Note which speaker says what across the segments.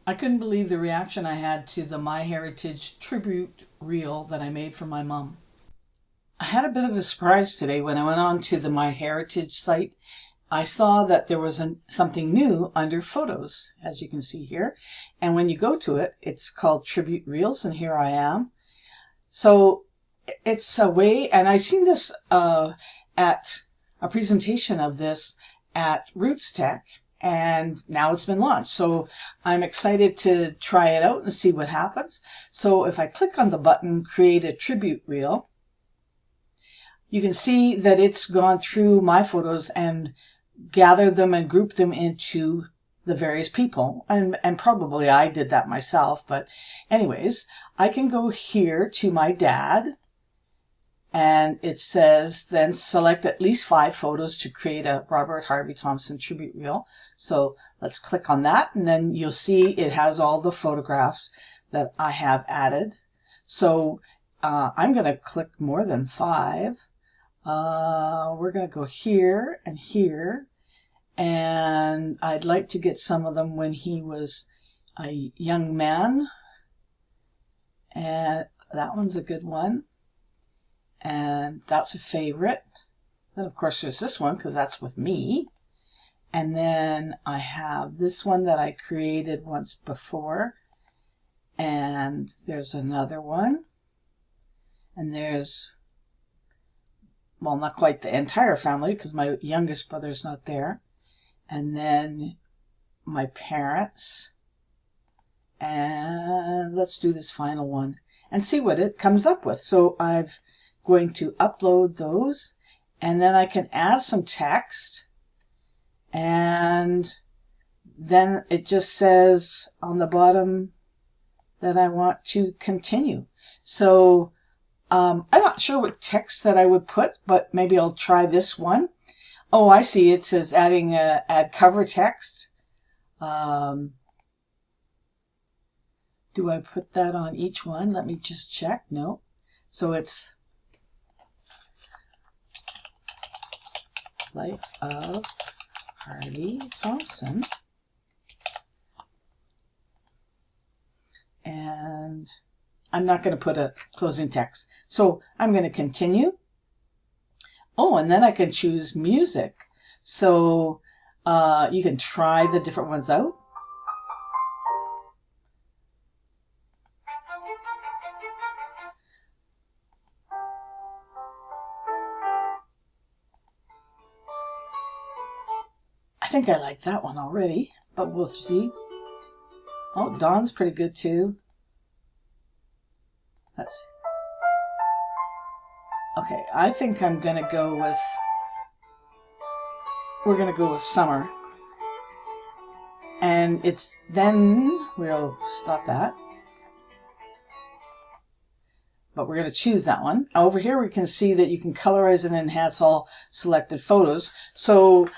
Speaker 1: I couldn't believe the reaction I had to the MyHeritage tribute reel that I made for my mom. I had a bit of a surprise today when I went on to the MyHeritage site. I saw that there was something new under photos, as you can see here. And when you go to it, it's called Tribute Reels, and here I am. So it's a way, and I seen this at a presentation of this at Roots Tech, and now it's been launched. So I'm excited to try it out and see what happens. So if I click on the button, create a tribute reel, you can see that it's gone through my photos and gathered them and grouped them into the various people. And probably I did that myself. But anyways, I can go here to my dad, and it says then select at least 5 photos to create a Robert Harvey Thompson tribute reel. So let's click on that, and then you'll see it has all the photographs that I have added. So I'm going to click more than 5. We're going to go here and here, and I'd like to get some of them when he was a young man, and that one's a good one, and that's a favorite. Then of course there's this one because that's with me, and then I have this one that I created once before, and there's another one, and there's, well, not quite the entire family because my youngest brother's not there. And then my parents. And let's do this final one and see what it comes up with. So I'm going to upload those, and then I can add some text. And then it just says on the bottom that I want to continue. So I'm not sure what text that I would put, but maybe I'll try this one. Oh, I see. It says add cover text. Do I put that on each one? Let me just check. No. So it's Life of Harvey Thompson. And I'm not going to put a closing text. So I'm going to continue. Oh, and then I can choose music. So you can try the different ones out. I think I like that one already, but we'll see. Oh, Dawn's pretty good too. Let's see. Okay, I think I'm going to go with, we're going to go with Summer. And it's then, we'll stop that. But we're going to choose that one. Over here we can see that you can colorize and enhance all selected photos. So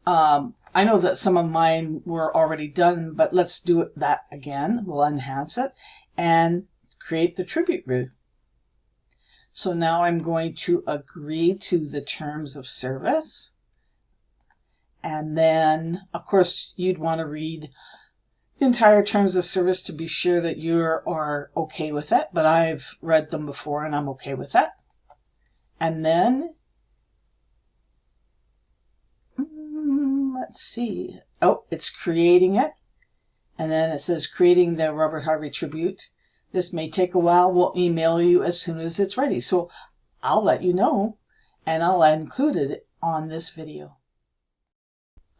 Speaker 1: I know that some of mine were already done, but let's do that again. We'll enhance it and create the tribute reel. So now I'm going to agree to the terms of service. And then, of course, you'd want to read the entire terms of service to be sure that you are okay with it. But I've read them before and I'm okay with it. And then, let's see. Oh, it's creating it. And then it says creating the Robert Harvey tribute. This may take a while. We'll email you as soon as it's ready. So I'll let you know, and I'll include it on this video.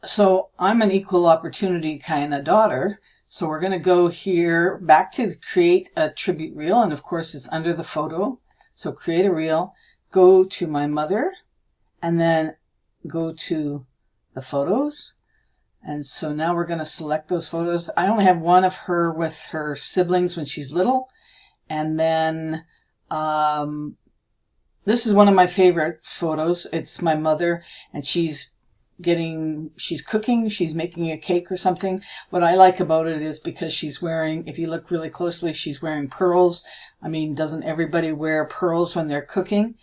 Speaker 1: So I'm an equal opportunity kind of daughter. So we're going to go here back to create a tribute reel. And of course it's under the photo. So create a reel, go to my mother, and then go to the photos. And so now we're going to select those photos. I only have one of her with her siblings when she's little. And then this is one of my favorite photos. It's my mother, and she's cooking, she's making a cake or something. What I like about it is because she's wearing, if you look really closely, she's wearing pearls. I mean, doesn't everybody wear pearls when they're cooking?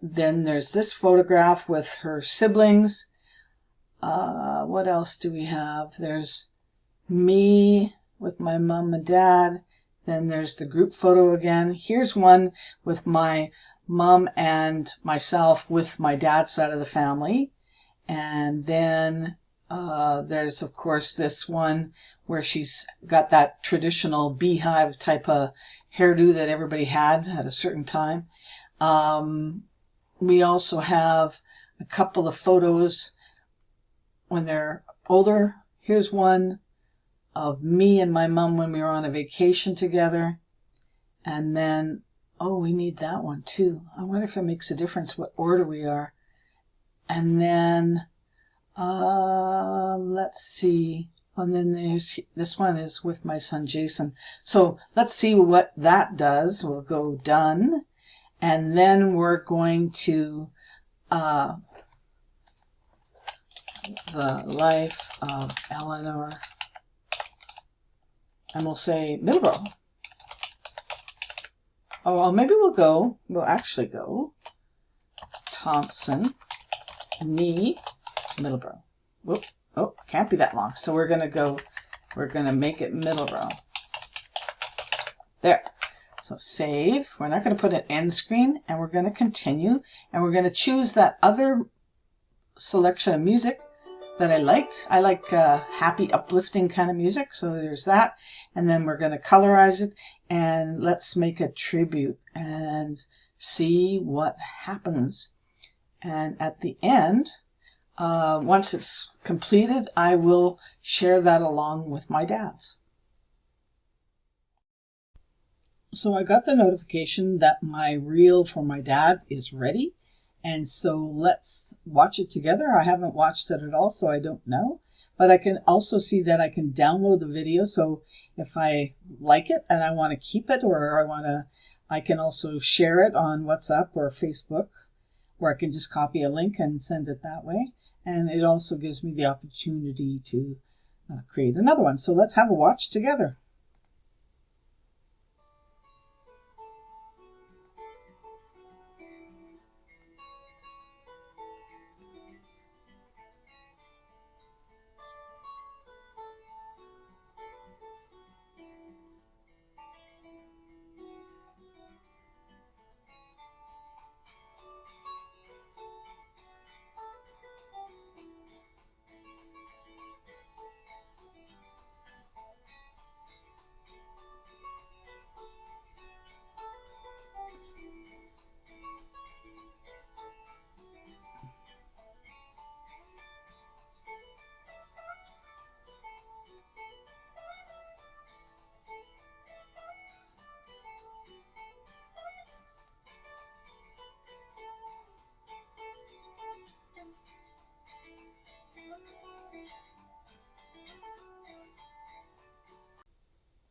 Speaker 1: Then there's this photograph with her siblings. What else do we have? There's me with my mom and dad. Then there's the group photo again. Here's one with my mom and myself with my dad's side of the family. And then there's, of course, this one where she's got that traditional beehive type of hairdo that everybody had at a certain time. We also have a couple of photos when they're older. Here's one of me and my mom when we were on a vacation together. And then, oh, we need that one too. I wonder if it makes a difference what order we are. And then, let's see. And then there's, this one is with my son Jason. So let's see what that does. We'll go done. And then we're going to, the life of Eleanor. And we'll say Middleborough. Oh, well, maybe we'll actually go Thompson, knee, Middleborough. Whoop. Oh, can't be that long. So we're going to make it Middleborough. There. So save. We're not going to put an end screen, and we're going to continue. And we're going to choose that other selection of music that I liked. I like happy, uplifting kind of music. So there's that. And then we're going to colorize it. And let's make a tribute and see what happens. And at the end, once it's completed, I will share that along with my dad's. So I got the notification that my reel for my dad is ready. And so let's watch it together. I haven't watched it at all, so I don't know. But I can also see that I can download the video. So if I like it and I want to keep it, or I can also share it on WhatsApp or Facebook, or I can just copy a link and send it that way. And it also gives me the opportunity to create another one. So let's have a watch together.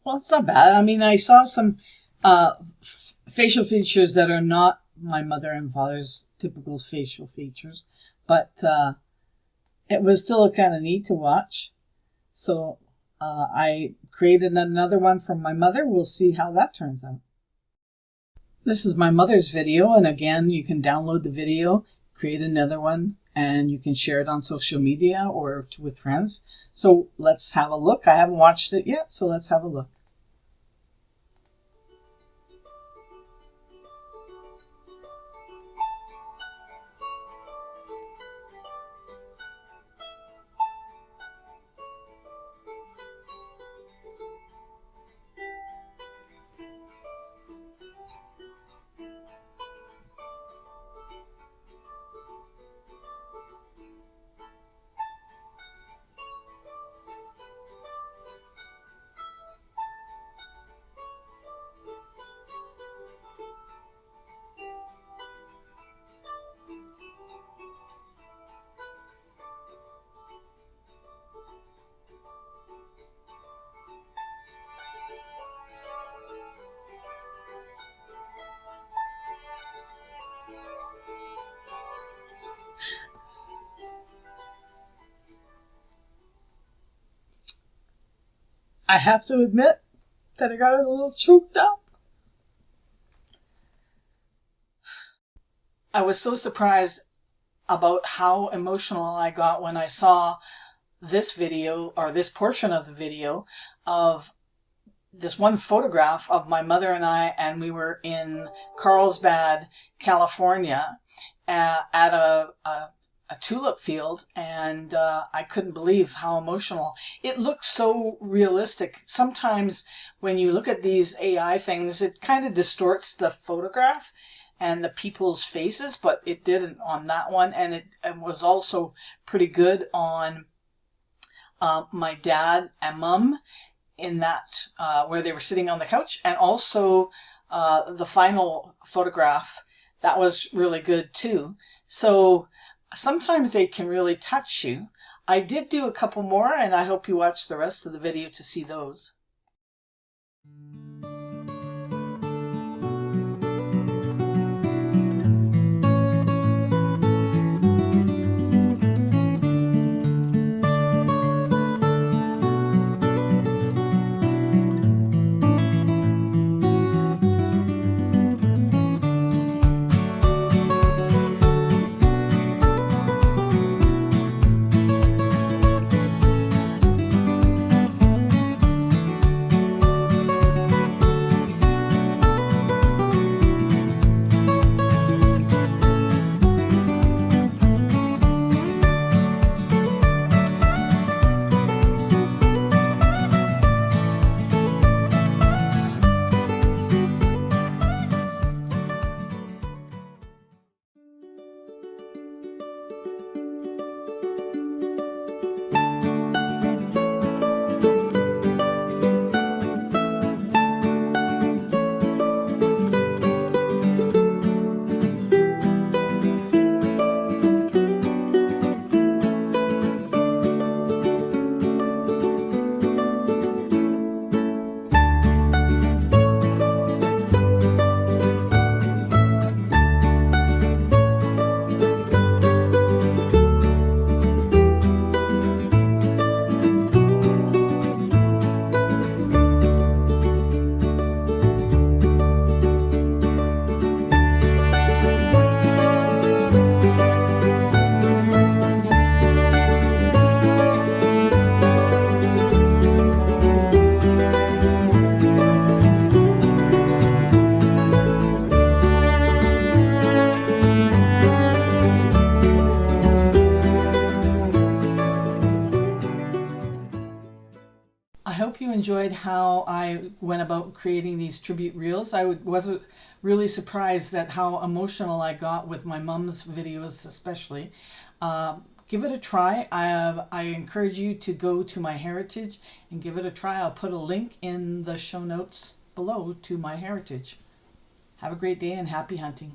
Speaker 1: Well, it's not bad. I mean, I saw some facial features that are not my mother and father's typical facial features, but it was still kind of neat to watch. So I created another one from my mother. We'll see how that turns out. This is my mother's video, and again, you can download the video, create another one, and you can share it on social media or with friends. So let's have a look. I haven't watched it yet, so let's have a look. I have to admit that I got a little choked up. I was so surprised about how emotional I got when I saw this video, or this portion of the video, of this one photograph of my mother and we were in Carlsbad, California, at a tulip field, and I couldn't believe how emotional. It looked so realistic. Sometimes when you look at these AI things, it kind of distorts the photograph and the people's faces, but it didn't on that one, and it was also pretty good on my dad and mom in that where they were sitting on the couch, and also the final photograph, that was really good too. So sometimes they can really touch you. I did do a couple more, and I hope you watch the rest of the video to see those. I hope you enjoyed how I went about creating these tribute reels. I wasn't really surprised at how emotional I got with my mom's videos especially. Give it a try. I encourage you to go to MyHeritage and give it a try. I'll put a link in the show notes below to MyHeritage. Have a great day and happy hunting.